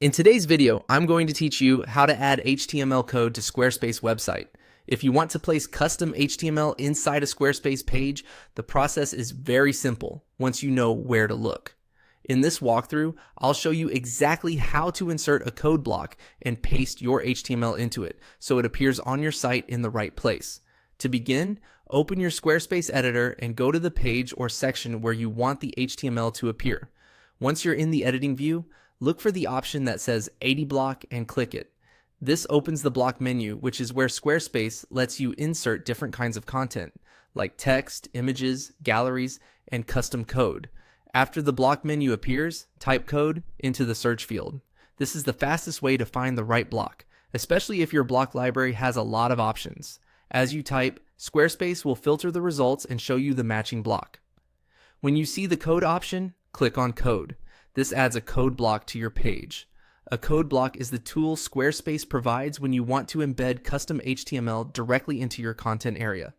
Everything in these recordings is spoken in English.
In today's video, I'm going to teach you how to add HTML code to Squarespace website. If you want to place custom HTML inside a Squarespace page, the process is very simple once you know where to look. In this walkthrough, I'll show you exactly how to insert a code block and paste your HTML into it so it appears on your site in the right place. To begin, open your Squarespace editor and go to the page or section where you want the HTML to appear. Once you're in the editing view, look for the option that says 80 block and click it. This opens the block menu, which is where Squarespace lets you insert different kinds of content, like text, images, galleries, and custom code. After the block menu appears, type code into the search field. This is the fastest way to find the right block, especially if your block library has a lot of options. As you type, Squarespace will filter the results and show you the matching block. When you see the code option, click on code. This adds a code block to your page. A code block is the tool Squarespace provides when you want to embed custom HTML directly into your content area.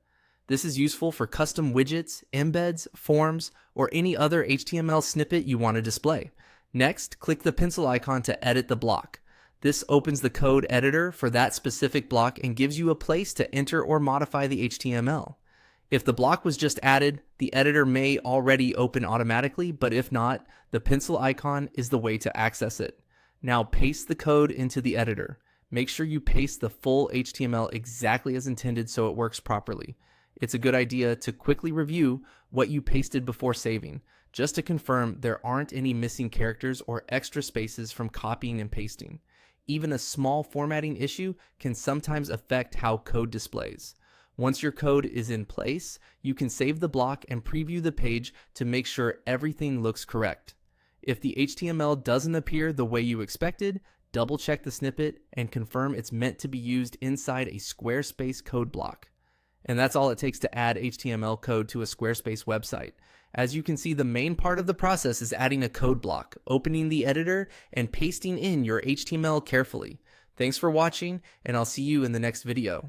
This is useful for custom widgets, embeds, forms, or any other HTML snippet you want to display. Next, click the pencil icon to edit the block. This opens the code editor for that specific block and gives you a place to enter or modify the HTML. If the block was just added, the editor may already open automatically, but if not, the pencil icon is the way to access it. Now paste the code into the editor. Make sure you paste the full HTML exactly as intended so it works properly. It's a good idea to quickly review what you pasted before saving, just to confirm there aren't any missing characters or extra spaces from copying and pasting. Even a small formatting issue can sometimes affect how code displays. Once your code is in place, you can save the block and preview the page to make sure everything looks correct. If the HTML doesn't appear the way you expected, double check the snippet and confirm it's meant to be used inside a Squarespace code block. And that's all it takes to add HTML code to a Squarespace website. As you can see, the main part of the process is adding a code block, opening the editor, and pasting in your HTML carefully. Thanks for watching, and I'll see you in the next video.